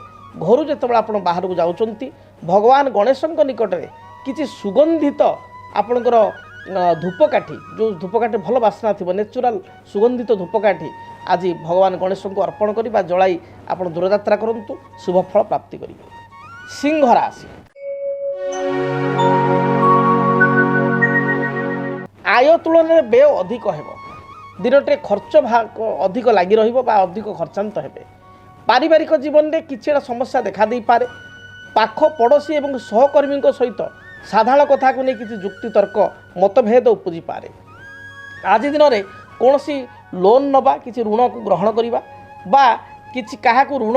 ଘରୁ ଯେତେବେଳେ ଆପଣ ବାହାରକୁ ଯାଉଛନ୍ତି ଭଗବାନ ଗଣେଶଙ୍କ ନିକଟରେ କିଛି ସୁଗନ୍ଧିତ ଆପଣଙ୍କର ଧୂପକାଠି, ଯେଉଁ ଧୂପକାଠି ଭଲ ବାସ୍ନା ଥିବ, ନେଚୁରାଲ ସୁଗନ୍ଧିତ ଧୂପକାଠି ଆଜି ଭଗବାନ ଗଣେଶଙ୍କୁ ଅର୍ପଣ କରି ବା ଜଳାଇ ଆପଣ ଦୂରଯାତ୍ରା କରନ୍ତୁ। ଶୁଭଫଳ ପ୍ରାପ୍ତି କରିବେ। ସିଂହ ରାଶି, ଆୟ ତୁଳନାରେ ବ୍ୟୟ ଅଧିକ ହେବ। ଦିନଟିରେ ଖର୍ଚ୍ଚ ଅଧିକ ଲାଗି ରହିବ ବା ଅଧିକ ଖର୍ଚ୍ଚାନ୍ତ ହେବେ। ପାରିବାରିକ ଜୀବନରେ କିଛିଟା ସମସ୍ୟା ଦେଖା ଦେଇପାରେ। ପାଖ ପଡ଼ୋଶୀ ଏବଂ ସହକର୍ମୀଙ୍କ ସହିତ ସାଧାରଣ କଥାକୁ ନେଇ କିଛି ଯୁକ୍ତିତର୍କ ମତଭେଦ ଉପୁଜିପାରେ। ଆଜି ଦିନରେ କୌଣସି ଲୋନ୍ ନେବା, କିଛି ଋଣକୁ ଗ୍ରହଣ କରିବା ବା କିଛି କାହାକୁ ଋଣ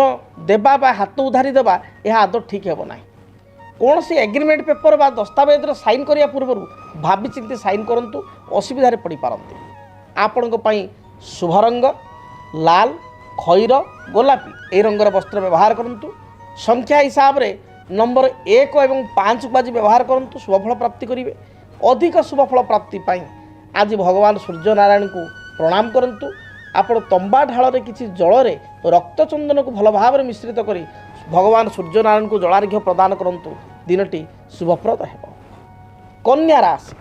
ଦେବା ବା ହାତ ଉଧାରି ଦେବା ଏହା ଆଦୌ ଠିକ୍ ହେବ ନାହିଁ। କୌଣସି ଏଗ୍ରିମେଣ୍ଟ ପେପର ବା ଦସ୍ତାବେଜର ସାଇନ୍ କରିବା ପୂର୍ବରୁ ଭାବିଚିନ୍ତି ସାଇନ୍ କରନ୍ତୁ, ଅସୁବିଧାରେ ପଡ଼ିପାରନ୍ତି। ଆପଣଙ୍କ ପାଇଁ ଶୁଭ ରଙ୍ଗ ଲାଲ, ଖଇର, ଗୋଲାପୀ ଏହି ରଙ୍ଗର ବସ୍ତ୍ର ବ୍ୟବହାର କରନ୍ତୁ। ସଂଖ୍ୟା ହିସାବରେ ନମ୍ବର 1 ଏବଂ 5କୁ ଆଜି ବ୍ୟବହାର କରନ୍ତୁ। ଶୁଭଫଳ ପ୍ରାପ୍ତି କରିବେ। ଅଧିକ ଶୁଭଫଳ ପ୍ରାପ୍ତି ପାଇଁ ଆଜି ଭଗବାନ ସୂର୍ଯ୍ୟନାରାୟଣଙ୍କୁ ପ୍ରଣାମ କରନ୍ତୁ। ଆପଣ ତମ୍ବା ଢାଳରେ କିଛି ଜଳରେ ରକ୍ତଚନ୍ଦନକୁ ଭଲ ଭାବରେ ମିଶ୍ରିତ କରି ଭଗବାନ ସୂର୍ଯ୍ୟନାରାୟଣଙ୍କୁ ଜଳାର୍ଘ୍ୟ ପ୍ରଦାନ କରନ୍ତୁ। ଦିନଟି ଶୁଭପ୍ରଦ ହେବ। କନ୍ୟା ରାଶି,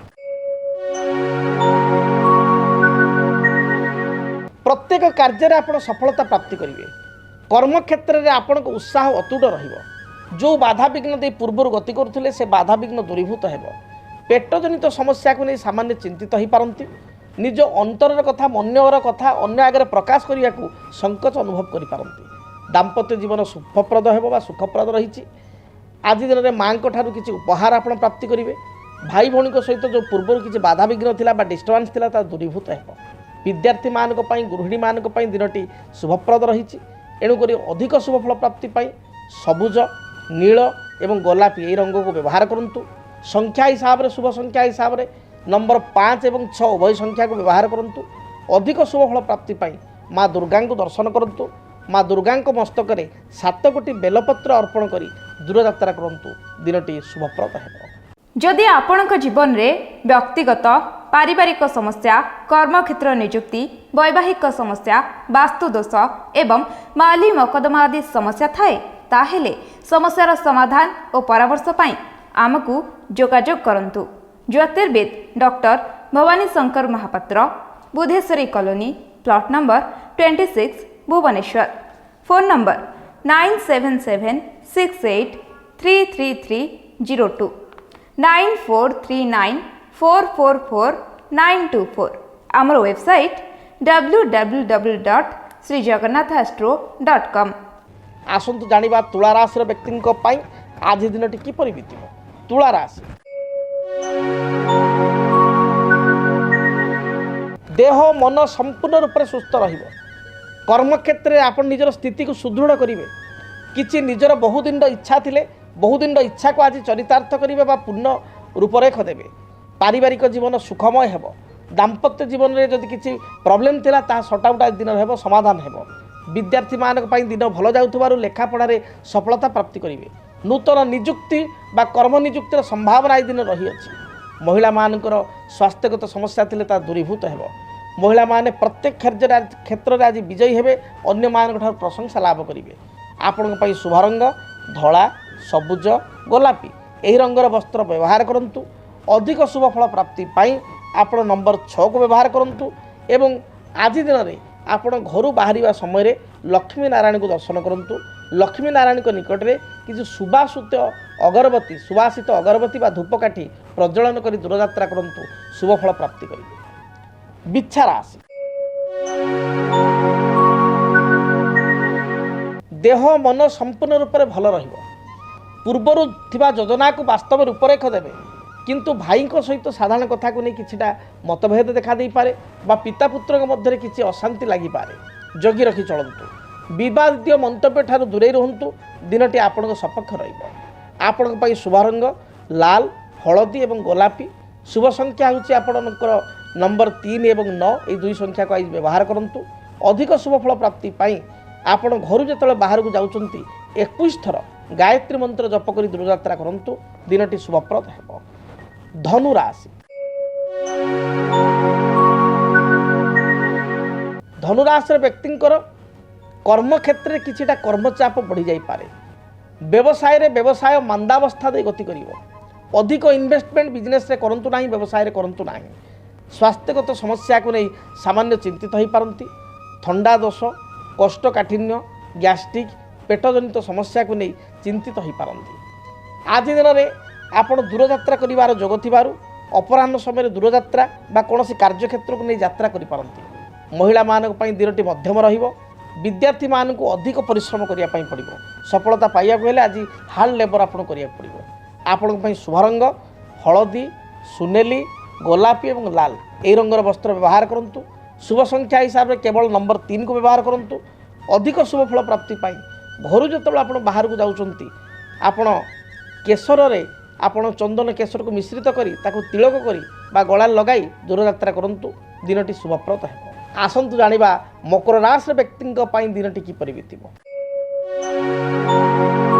ପ୍ରତ୍ୟେକ କାର୍ଯ୍ୟରେ ଆପଣ ସଫଳତା ପ୍ରାପ୍ତି କରିବେ। କର୍ମକ୍ଷେତ୍ରରେ ଆପଣଙ୍କ ଉତ୍ସାହ ଅତୁଟ ରହିବ। ଯେଉଁ ବାଧାବିଘ୍ନ ଦେଇ ପୂର୍ବରୁ ଗତି କରୁଥିଲେ ସେ ବାଧାବିଘ୍ନ ଦୂରୀଭୂତ ହେବ। ପେଟଜନିତ ସମସ୍ୟାକୁ ନେଇ ସାମାନ୍ୟ ଚିନ୍ତିତ ହୋଇପାରନ୍ତି। ନିଜ ଅନ୍ତରର କଥା, ମନର କଥା ଅନ୍ୟ ଆଗରେ ପ୍ରକାଶ କରିବାକୁ ସଂକୋଚ ଅନୁଭବ କରିପାରନ୍ତି। ଦାମ୍ପତ୍ୟ ଜୀବନ ସୁଖପ୍ରଦ ହେବ ବା ସୁଖପ୍ରଦ ରହିଛି। ଆଜି ଦିନରେ ମାଆଙ୍କ ଠାରୁ କିଛି ଉପହାର ଆପଣ ପ୍ରାପ୍ତି କରିବେ। ଭାଇ ଭଉଣୀଙ୍କ ସହିତ ଯେଉଁ ପୂର୍ବରୁ କିଛି ବାଧାବିଘ୍ନ ଥିଲା ବା ଡିଷ୍ଟର୍ବାନ୍ସ ଥିଲା ତାହା ଦୂରୀଭୂତ ହେବ। ବିଦ୍ୟାର୍ଥୀମାନଙ୍କ ପାଇଁ, ଗୃହିଣୀମାନଙ୍କ ପାଇଁ ଦିନଟି ଶୁଭପ୍ରଦ ରହିଛି। ଏଣୁକରି ଅଧିକ ଶୁଭଫଳ ପ୍ରାପ୍ତି ପାଇଁ ସବୁଜ, ନୀଳ ଏବଂ ଗୋଲାପୀ ଏହି ରଙ୍ଗକୁ ବ୍ୟବହାର କରନ୍ତୁ। ସଂଖ୍ୟା ହିସାବରେ ଶୁଭ ସଂଖ୍ୟା ହିସାବରେ ନମ୍ବର 5 ଏବଂ 6 ଉଭୟ ସଂଖ୍ୟାକୁ ବ୍ୟବହାର କରନ୍ତୁ। ଅଧିକ ଶୁଭଫଳ ପ୍ରାପ୍ତି ପାଇଁ ମା ଦୁର୍ଗାଙ୍କୁ ଦର୍ଶନ କରନ୍ତୁ। ମା ଦୁର୍ଗାଙ୍କ ମସ୍ତକରେ 7 କୋଟି ବେଲପତ୍ର ଅର୍ପଣ କରି ଦୂରଯାତ୍ରା କରନ୍ତୁ। ଦିନଟି ଶୁଭପ୍ରଦ ହେବ। ଯଦି ଆପଣଙ୍କ ଜୀବନରେ ବ୍ୟକ୍ତିଗତ, ପାରିବାରିକ ସମସ୍ୟା, କର୍ମକ୍ଷେତ୍ର ନିଯୁକ୍ତି, ବୈବାହିକ ସମସ୍ୟା, ବାସ୍ତୁଦୋଷ ଏବଂ ମାଲି ମକଦ୍ଦମା ଆଦି ସମସ୍ୟା ଥାଏ, ତାହେଲେ ସମସ୍ୟାର ସମାଧାନ ଓ ପରାମର୍ଶ ପାଇଁ ଆମକୁ ଯୋଗାଯୋଗ କରନ୍ତୁ। ଜ୍ୟୋତିର୍ବିଦ doctor Bhabani Shankar Mahapatra, Budheswari colony, plot number 26, Bhubaneswar. Phone number 9776833302 9439444924। ଆମର ୱେବସାଇଟ୍ www.srijagannathastro.com। ଆସନ୍ତୁ ଜାଣିବା ତୁଳା ରାଶିର ବ୍ୟକ୍ତିଙ୍କ ପାଇଁ ଆଜି ଦିନଟି କିପରି ବିତିବ। ତୁଳା ରାଶି, ଦେହ ମନ ସମ୍ପୂର୍ଣ୍ଣ ରୂପରେ ସୁସ୍ଥ ରହିବ। କର୍ମକ୍ଷେତ୍ରରେ ଆପଣ ନିଜର ସ୍ଥିତିକୁ ସୁଦୃଢ଼ କରିବେ। କିଛି ନିଜର ବହୁଦିନର ଇଚ୍ଛା ଥିଲେ ବହୁଦିନର ଇଚ୍ଛାକୁ ଆଜି ଚରିତାର୍ଥ କରିବେ ବା ପୂର୍ଣ୍ଣ ରୂପରେଖ ଦେବେ। ପାରିବାରିକ ଜୀବନ ସୁଖମୟ ହେବ। ଦାମ୍ପତ୍ୟ ଜୀବନରେ ଯଦି କିଛି ପ୍ରୋବ୍ଲେମ୍ ଥିଲା ତାହା ସର୍ଟ ଆଉଟ୍ ଆଜି ଦିନରେ ହେବ, ସମାଧାନ ହେବ। ବିଦ୍ୟାର୍ଥୀମାନଙ୍କ ପାଇଁ ଦିନ ଭଲ ଯାଉଥିବାରୁ ଲେଖାପଢ଼ାରେ ସଫଳତା ପ୍ରାପ୍ତି କରିବେ। ନୂତନ ନିଯୁକ୍ତି ବା କର୍ମ ନିଯୁକ୍ତିର ସମ୍ଭାବନା ଆଜି ଦିନ ରହିଅଛି। ମହିଳାମାନଙ୍କର ସ୍ୱାସ୍ଥ୍ୟଗତ ସମସ୍ୟା ଥିଲେ ତାହା ଦୂରୀଭୂତ ହେବ। ମହିଳାମାନେ ପ୍ରତ୍ୟେକ କ୍ଷେତ୍ରରେ ଆଜି ବିଜୟୀ ହେବେ, ଅନ୍ୟମାନଙ୍କ ଠାରୁ ପ୍ରଶଂସା ଲାଭ କରିବେ। ଆପଣଙ୍କ ପାଇଁ ଶୁଭ ରଙ୍ଗ ଧଳା, ସବୁଜ, ଗୋଲାପୀ ଏହି ରଙ୍ଗର ବସ୍ତ୍ର ବ୍ୟବହାର କରନ୍ତୁ। ଅଧିକ ଶୁଭଫଳ ପ୍ରାପ୍ତି ପାଇଁ ଆପଣ ନମ୍ବର 6କୁ ବ୍ୟବହାର କରନ୍ତୁ ଏବଂ ଆଜି ଦିନରେ ଆପଣ ଘରୁ ବାହାରିବା ସମୟରେ ଲକ୍ଷ୍ମୀ ନାରାୟଣଙ୍କୁ ଦର୍ଶନ କରନ୍ତୁ। ଲକ୍ଷ୍ମୀ ନାରାୟଣଙ୍କ ନିକଟରେ କିଛି ସୁବାସିତ ଅଗରବତୀ ବା ଧୂପକାଠି ପ୍ରଜ୍ୱଳନ କରି ଦୂରଯାତ୍ରା କରନ୍ତୁ, ଶୁଭଫଳ ପ୍ରାପ୍ତି କରିବେ। ବିଚ୍ଛା ରାଶି, ଦେହ ମନ ସମ୍ପୂର୍ଣ୍ଣ ରୂପରେ ଭଲ ରହିବ। ପୂର୍ବରୁ ଥିବା ଯୋଜନାକୁ ବାସ୍ତବ ରୂପରେଖ ଦେବେ, କିନ୍ତୁ ଭାଇଙ୍କ ସହିତ ସାଧାରଣ କଥାକୁ ନେଇ କିଛିଟା ମତଭେଦ ଦେଖାଦେଇପାରେ ବା ପିତା ପୁତ୍ରଙ୍କ ମଧ୍ୟରେ କିଛି ଅଶାନ୍ତି ଲାଗିପାରେ। ଜଗି ରଖି ଚଳନ୍ତୁ। ବିବାଦୀୟ ମନ୍ତବ୍ୟ ଠାରୁ ଦୂରେଇ ରୁହନ୍ତୁ। ଦିନଟି ଆପଣଙ୍କ ସପକ୍ଷ ରହିବ। ଆପଣଙ୍କ ପାଇଁ ଶୁଭ ରଙ୍ଗ ଲାଲ, ହଳଦୀ ଏବଂ ଗୋଲାପୀ। ଶୁଭ ସଂଖ୍ୟା ହେଉଛି ଆପଣଙ୍କର ନମ୍ବର 3 ଏବଂ 9। ଏହି ଦୁଇ ସଂଖ୍ୟାକୁ ଆଜି ବ୍ୟବହାର କରନ୍ତୁ। ଅଧିକ ଶୁଭଫଳ ପ୍ରାପ୍ତି ପାଇଁ ଆପଣ ଘରୁ ଯେତେବେଳେ ବାହାରକୁ ଯାଉଛନ୍ତି 21 ଥର ଗାୟତ୍ରୀ ମନ୍ତ୍ର ଜପ କରି ଦୂରଯାତ୍ରା କରନ୍ତୁ। ଦିନଟି ଶୁଭପ୍ରଦ ହେବ। ଧନୁ ରାଶି, ଧନୁରାଶିର ବ୍ୟକ୍ତିଙ୍କର କର୍ମକ୍ଷେତ୍ରରେ କିଛିଟା କର୍ମଚାପ ବଢ଼ିଯାଇପାରେ। ବ୍ୟବସାୟ ମାନ୍ଦାବସ୍ଥା ଦେଇ ଗତି କରିବ। ଅଧିକ ଇନଭେଷ୍ଟମେଣ୍ଟ ବିଜନେସରେ କରନ୍ତୁ ନାହିଁ, ବ୍ୟବସାୟରେ କରନ୍ତୁ ନାହିଁ। ସ୍ୱାସ୍ଥ୍ୟଗତ ସମସ୍ୟାକୁ ନେଇ ସାମାନ୍ୟ ଚିନ୍ତିତ ହୋଇପାରନ୍ତି। ଥଣ୍ଡା ଦୋଷ, କୋଷ୍ଠକାଠିନ୍ୟ, ଗ୍ୟାଷ୍ଟ୍ରିକ୍, ପେଟଜନିତ ସମସ୍ୟାକୁ ନେଇ ଚିନ୍ତିତ ହୋଇପାରନ୍ତି। ଆଜି ଦିନରେ ଆପଣ ଦୂରଯାତ୍ରା କରିବାର ଯୋଗ ଥିବାରୁ ଅପରାହ୍ନ ସମୟରେ ଦୂରଯାତ୍ରା ବା କୌଣସି କାର୍ଯ୍ୟକ୍ଷେତ୍ରକୁ ନେଇ ଯାତ୍ରା କରିପାରନ୍ତି। ମହିଳାମାନଙ୍କ ପାଇଁ ଦିନଟି ମଧ୍ୟମ ରହିବ। ବିଦ୍ୟାର୍ଥୀମାନଙ୍କୁ ଅଧିକ ପରିଶ୍ରମ କରିବା ପାଇଁ ପଡ଼ିବ। ସଫଳତା ପାଇବାକୁ ହେଲେ ଆଜି ହାର୍ଡ ଲେବର ଆପଣ କରିବାକୁ ପଡ଼ିବ। ଆପଣଙ୍କ ପାଇଁ ଶୁଭ ରଙ୍ଗ ହଳଦୀ, ସୁନେଲି, ଗୋଲାପୀ ଏବଂ ଲାଲ। ଏହି ରଙ୍ଗର ବସ୍ତ୍ର ବ୍ୟବହାର କରନ୍ତୁ। ଶୁଭ ସଂଖ୍ୟା ହିସାବରେ କେବଳ ନମ୍ବର 3କୁ ବ୍ୟବହାର କରନ୍ତୁ। ଅଧିକ ଶୁଭଫଳ ପ୍ରାପ୍ତି ପାଇଁ ଘରୁ ଯେତେବେଳେ ଆପଣ ବାହାରକୁ ଯାଉଛନ୍ତି ଆପଣ କେଶରରେ ଚନ୍ଦନ କେଶରକୁ ମିଶ୍ରିତ କରି ତାକୁ ତିଳକ କରି ବା ଗଳାରେ ଲଗାଇ ଦୂରଯାତ୍ରା କରନ୍ତୁ। ଦିନଟି ଶୁଭପ୍ରଦ ହେବ। ଆସନ୍ତୁ ଜାଣିବା ମକର ରାଶିର ବ୍ୟକ୍ତିଙ୍କ ପାଇଁ ଦିନଟି କିପରି ବିତିବ।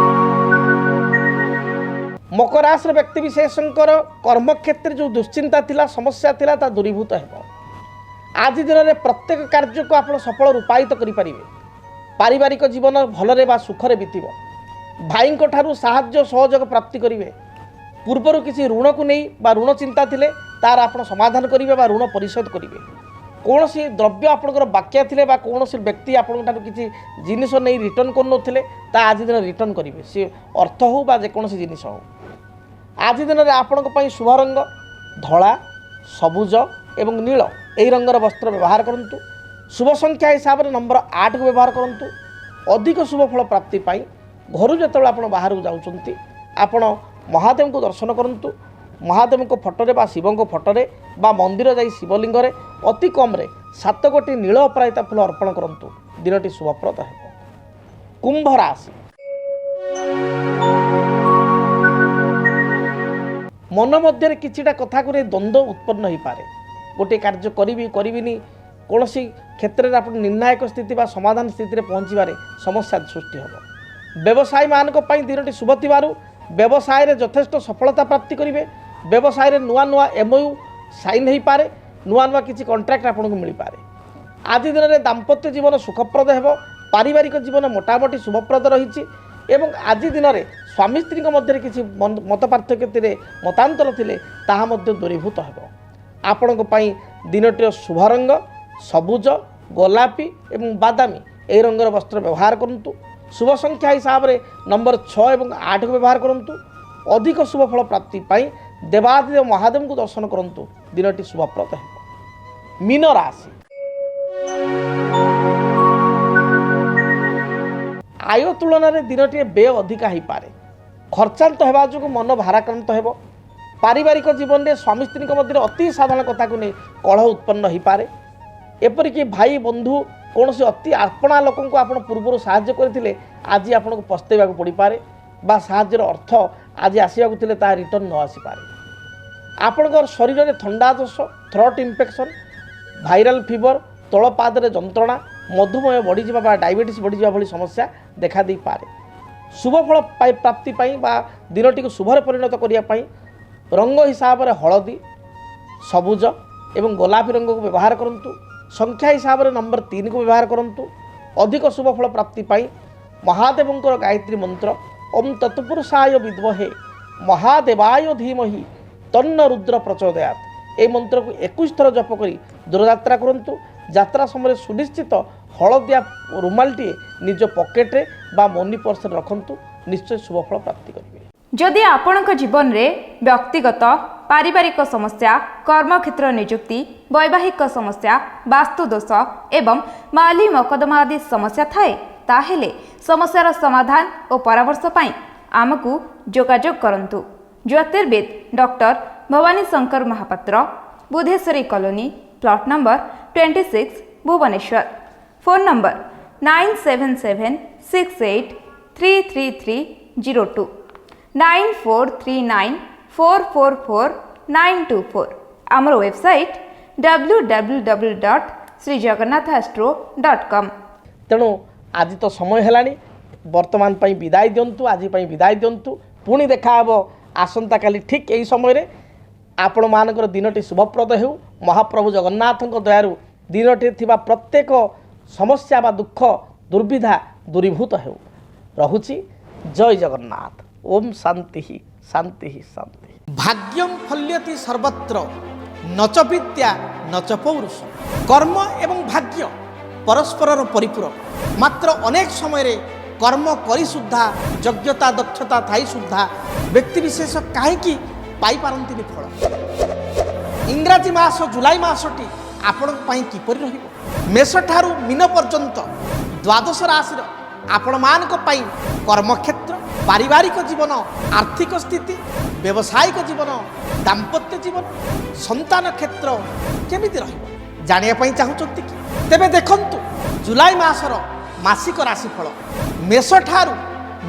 ମକର ରାଶିର ବ୍ୟକ୍ତି ବିଶେଷଙ୍କର କର୍ମକ୍ଷେତ୍ରରେ ଯେଉଁ ଦୁଶ୍ଚିନ୍ତା ଥିଲା, ସମସ୍ୟା ଥିଲା, ତାହା ଦୂରୀଭୂତ ହେବ। ଆଜି ଦିନରେ ପ୍ରତ୍ୟେକ କାର୍ଯ୍ୟକୁ ଆପଣ ସଫଳ ରୂପାୟିତ କରିପାରିବେ। ପାରିବାରିକ ଜୀବନ ଭଲରେ ବା ସୁଖରେ ବିତିବ। ଭାଇଙ୍କ ଠାରୁ ସାହାଯ୍ୟ ସହଯୋଗ ପ୍ରାପ୍ତି କରିବେ। ପୂର୍ବରୁ କିଛି ଋଣକୁ ନେଇ ବା ଋଣ ଚିନ୍ତା ଥିଲେ ତାର ଆପଣ ସମାଧାନ କରିବେ ବା ଋଣ ପରିଶୋଧ କରିବେ। କୌଣସି ଦ୍ରବ୍ୟ ଆପଣଙ୍କର ବାକ୍ୟା ଥିଲେ ବା କୌଣସି ବ୍ୟକ୍ତି ଆପଣଙ୍କ ଠାରୁ କିଛି ଜିନିଷ ନେଇ ରିଟର୍ଣ୍ଣ କରୁନଥିଲେ ତା ଆଜି ଦିନ ରିଟର୍ଣ୍ଣ କରିବେ, ସେ ଅର୍ଥ ହେଉ ବା ଯେକୌଣସି ଜିନିଷ ହେଉ। ଆଜି ଦିନରେ ଆପଣଙ୍କ ପାଇଁ ଶୁଭ ରଙ୍ଗ ଧଳା, ସବୁଜ ଏବଂ ନୀଳ। ଏହି ରଙ୍ଗର ବସ୍ତ୍ର ବ୍ୟବହାର କରନ୍ତୁ। ଶୁଭ ସଂଖ୍ୟା ହିସାବରେ ନମ୍ବର 8କୁ ବ୍ୟବହାର କରନ୍ତୁ। ଅଧିକ ଶୁଭଫଳ ପ୍ରାପ୍ତି ପାଇଁ ଘରୁ ଯେତେବେଳେ ଆପଣ ବାହାରକୁ ଯାଉଛନ୍ତି ଆପଣ ମହାଦେବଙ୍କୁ ଦର୍ଶନ କରନ୍ତୁ। ମହାଦେବଙ୍କ ଫଟୋରେ ବା ଶିବଙ୍କ ଫଟୋରେ ବା ମନ୍ଦିର ଯାଇ ଶିବଲିଙ୍ଗରେ ଅତି କମ୍ରେ 7 ଗୋଟି ନୀଳ ଅପରାଜିତା ଫୁଲ ଅର୍ପଣ କରନ୍ତୁ। ଦିନଟି ଶୁଭପ୍ରଦ ହେବ। କୁମ୍ଭ ରାଶି, ମନ ମଧ୍ୟରେ କିଛିଟା କଥାକୁ ନେଇ ଦ୍ୱନ୍ଦ୍ୱ ଉତ୍ପନ୍ନ ହୋଇପାରେ। ଗୋଟିଏ କାର୍ଯ୍ୟ କରିବିନି କୌଣସି କ୍ଷେତ୍ରରେ ଆପଣ ନିର୍ଣ୍ଣାୟକ ସ୍ଥିତି ବା ସମାଧାନ ସ୍ଥିତିରେ ପହଞ୍ଚିବାରେ ସମସ୍ୟା ସୃଷ୍ଟି ହେବ। ବ୍ୟବସାୟୀମାନଙ୍କ ପାଇଁ ଦିନଟି ଶୁଭ ଥିବାରୁ ବ୍ୟବସାୟରେ ଯଥେଷ୍ଟ ସଫଳତା ପ୍ରାପ୍ତି କରିବେ। ବ୍ୟବସାୟରେ ନୂଆ MOU ସାଇନ୍ ହୋଇପାରେ। ନୂଆ କିଛି କଣ୍ଟ୍ରାକ୍ଟ ଆପଣଙ୍କୁ ମିଳିପାରେ। ଆଜି ଦିନରେ ଦାମ୍ପତ୍ୟ ଜୀବନ ସୁଖପ୍ରଦ ହେବ। ପାରିବାରିକ ଜୀବନ ମୋଟାମୋଟି ଶୁଭପ୍ରଦ ରହିଛି ଏବଂ ଆଜି ଦିନରେ ସ୍ୱାମୀ ସ୍ତ୍ରୀଙ୍କ ମଧ୍ୟରେ କିଛି ମତ ପାର୍ଥକ୍ୟ ଥିଲେ, ମତାନ୍ତର ଥିଲେ, ତାହା ମଧ୍ୟ ଦୂରୀଭୂତ ହେବ। ଆପଣଙ୍କ ପାଇଁ ଦିନଟିର ଶୁଭ ରଙ୍ଗ ସବୁଜ, ଗୋଲାପୀ ଏବଂ ବାଦାମୀ। ଏହି ରଙ୍ଗର ବସ୍ତ୍ର ବ୍ୟବହାର କରନ୍ତୁ। ଶୁଭ ସଂଖ୍ୟା ହିସାବରେ ନମ୍ବର 6 ଏବଂ 8କୁ ବ୍ୟବହାର କରନ୍ତୁ। ଅଧିକ ଶୁଭଫଳ ପ୍ରାପ୍ତି ପାଇଁ ଦେବାଦିଦେବ ମହାଦେବଙ୍କୁ ଦର୍ଶନ କରନ୍ତୁ। ଦିନଟି ଶୁଭପ୍ରଦ ହେବ। ମୀନ ରାଶି, ଆୟ ତୁଳନାରେ ଦିନଟିଏ ବ୍ୟୟ ଅଧିକା ହୋଇପାରେ। ଖର୍ଚ୍ଚାନ୍ତ ହେବା ଯୋଗୁଁ ମନ ଭାରାକ୍ରାନ୍ତ ହେବ। ପାରିବାରିକ ଜୀବନରେ ସ୍ୱାମୀ ସ୍ତ୍ରୀଙ୍କ ମଧ୍ୟରେ ଅତି ସାଧାରଣ କଥାକୁ ନେଇ କଳହ ଉତ୍ପନ୍ନ ହୋଇପାରେ। ଏପରିକି ଭାଇ ବନ୍ଧୁ କୌଣସି ଅତି ଆପଣା ଲୋକଙ୍କୁ ଆପଣ ପୂର୍ବରୁ ସାହାଯ୍ୟ କରିଥିଲେ ଆଜି ଆପଣଙ୍କୁ ପସ୍ତେଇବାକୁ ପଡ଼ିପାରେ ବା ସାହାଯ୍ୟର ଅର୍ଥ ଆଜି ଆସିବାକୁ ଥିଲେ ତାହା ରିଟର୍ଣ୍ଣ ନ ଆସିପାରେ। ଆପଣଙ୍କର ଶରୀରରେ ଥଣ୍ଡା ଦୋଷ, ଥ୍ରୋଟ୍ ଇନଫେକ୍ସନ୍, ଭାଇରାଲ୍ ଫିଭର, ତଳ ପାଦରେ ଯନ୍ତ୍ରଣା, ମଧୁମେହ ବଢ଼ିଯିବା ବା ଡାଇବେଟିସ୍ ବଢ଼ିଯିବା ଭଳି ସମସ୍ୟା ଦେଖାଦେଇପାରେ। ଶୁଭଫଳ ପ୍ରାପ୍ତି ପାଇଁ ବା ଦିନଟିକୁ ଶୁଭରେ ପରିଣତ କରିବା ପାଇଁ ରଙ୍ଗ ହିସାବରେ ହଳଦୀ, ସବୁଜ ଏବଂ ଗୋଲାପୀ ରଙ୍ଗକୁ ବ୍ୟବହାର କରନ୍ତୁ। ସଂଖ୍ୟା ହିସାବରେ ନମ୍ବର 3କୁ ବ୍ୟବହାର କରନ୍ତୁ। ଅଧିକ ଶୁଭଫଳ ପ୍ରାପ୍ତି ପାଇଁ ମହାଦେବଙ୍କର ଗାୟତ୍ରୀ ମନ୍ତ୍ର ଓମ୍ ତତ୍ପୁରୁଷାୟ ବିଦ୍ମହେ ମହାଦେବାୟ ଧୀମହି ତନ୍ନ ରୁଦ୍ର ପ୍ରଚୋଦୟାତ୍। ଏହି ମନ୍ତ୍ରକୁ 21 ଥର ଜପ କରି ଦୂରଯାତ୍ରା କରନ୍ତୁ। যাত্রা সময় সুনিশ্চিত হলদিয়া রুমালটিଏ নিজ পকেটে বা মନି पर्सରେ ରଖନ୍ତୁ ନିଶ୍ଚୟ ଶୁଭଫଳ ପ୍ରାପ୍ତି କରିବେ। ଯଦି ଆପଣଙ୍କ ଜୀବନରେ ବ୍ୟକ୍ତିଗତ ପାରିବାରିକ ସମସ୍ୟା କର୍ମକ୍ଷେତ୍ର ନିଯୁକ୍ତି ବୈବାହିକ ସମସ୍ୟା ବାସ୍ତୁଦୋଷ ଏବଂ ମାଲି ମକଦ୍ଦମା ଆଦି ସମସ୍ୟା ଥାଏ ତାହେଲେ ସମସ୍ୟାର ସମାଧାନ ଓ ପରାମର୍ଶ ପାଇଁ ଆମକୁ ଯୋଗାଯୋଗ କରନ୍ତୁ। ଜ୍ୟୋତିର୍ବିଦ doctor Bhabani Shankar Mahapatra, Budheswari colony, plot number 26, Bhubaneswar. Phone number 9776833302 9439444924। ଆମର ୱେବସାଇଟ୍ www.srijagannathastro.com। ତେଣୁ ଆଜି ତ ସମୟ ହେଲାଣି, ବର୍ତ୍ତମାନ ପାଇଁ ବିଦାୟ ଦିଅନ୍ତୁ, ଆଜି ପାଇଁ ବିଦାୟ ଦିଅନ୍ତୁ। ପୁଣି ଦେଖା ହେବ ଆସନ୍ତାକାଲି ଠିକ୍ ଏହି ସମୟରେ। ଆପଣମାନଙ୍କର ଦିନଟି ଶୁଭପ୍ରଦ ହେଉ। ମହାପ୍ରଭୁ ଜଗନ୍ନାଥଙ୍କ ଦୟାରୁ ଦିନଟିରେ ଥିବା ପ୍ରତ୍ୟେକ ସମସ୍ୟା ବା ଦୁଃଖ ଦୁର୍ବିଧା ଦୂରୀଭୂତ ହେଉ। ରହୁଛି, ଜୟ ଜଗନ୍ନାଥ। ଓମ୍ ଶାନ୍ତି ଶାନ୍ତି ଶାନ୍ତି। ଭାଗ୍ୟଂ ଫଲ୍ୟତି ସର୍ବତ୍ର ନଚ ବିଦ୍ୟା ନଚ ପୌରୁଷ। କର୍ମ ଏବଂ ଭାଗ୍ୟ ପରସ୍ପରର ପରିପୂରକ। ମାତ୍ର ଅନେକ ସମୟରେ କର୍ମ କରି ସୁଦ୍ଧା ଯୋଗ୍ୟତା ଦକ୍ଷତା ଥାଇ ସୁଦ୍ଧା ବ୍ୟକ୍ତିବିଶେଷ କାହିଁକି ପାଇପାରନ୍ତିନି ଫଳ। ଇଂରାଜୀ ମାସ ଜୁଲାଇ ମାସଟି ଆପଣଙ୍କ ପାଇଁ କିପରି ରହିବ? ମେଷଠାରୁ ମୀନ ପର୍ଯ୍ୟନ୍ତ ଦ୍ୱାଦଶ ରାଶିର ଆପଣମାନଙ୍କ ପାଇଁ କର୍ମକ୍ଷେତ୍ର, ପାରିବାରିକ ଜୀବନ, ଆର୍ଥିକ ସ୍ଥିତି, ବ୍ୟବସାୟିକ ଜୀବନ, ଦାମ୍ପତ୍ୟ ଜୀବନ, ସନ୍ତାନ କ୍ଷେତ୍ର କେମିତି ରହିବ ଜାଣିବା ପାଇଁ ଚାହୁଁଛନ୍ତି କି? ତେବେ ଦେଖନ୍ତୁ ଜୁଲାଇ ମାସର ମାସିକ ରାଶିଫଳ ମେଷଠାରୁ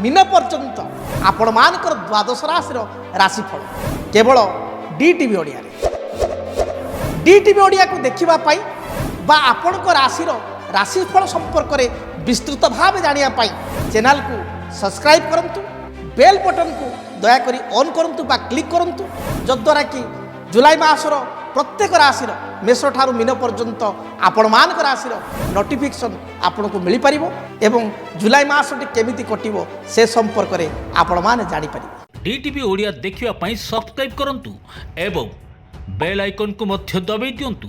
ମୀନ ପର୍ଯ୍ୟନ୍ତ ଆପଣମାନଙ୍କର ଦ୍ୱାଦଶ ରାଶିର ରାଶିଫଳ କେବଳ DTV ଓଡ଼ିଆରେ। DTV ଓଡ଼ିଆକୁ ଦେଖିବା ପାଇଁ ବା ଆପଣଙ୍କ ରାଶିର ରାଶିଫଳ ସମ୍ପର୍କରେ ବିସ୍ତୃତ ଭାବେ ଜାଣିବା ପାଇଁ ଚ୍ୟାନେଲକୁ ସବସ୍କ୍ରାଇବ୍ କରନ୍ତୁ। ବେଲ୍ ବଟନକୁ ଦୟାକରି ଅନ୍ କରନ୍ତୁ ବା କ୍ଲିକ୍ କରନ୍ତୁ, ଯଦ୍ୱାରା କି ଜୁଲାଇ ମାସର ପ୍ରତ୍ୟେକ ରାଶିର ମେଷଠାରୁ ମୀନ ପର୍ଯ୍ୟନ୍ତ ଆପଣମାନଙ୍କ ରାଶିର ନୋଟିଫିକେସନ୍ ଆପଣଙ୍କୁ ମିଳିପାରିବ ଏବଂ ଜୁଲାଇ ମାସଟି କେମିତି କଟିବ ସେ ସମ୍ପର୍କରେ ଆପଣମାନେ ଜାଣିପାରିବେ। DTV ଓଡ଼ିଆ ଦେଖିବା ପାଇଁ ସବସ୍କ୍ରାଇବ୍ କରନ୍ତୁ ଏବଂ ବେଲ୍ ଆଇକନ୍କୁ ମଧ୍ୟ ଦବାଇ ଦିଅନ୍ତୁ।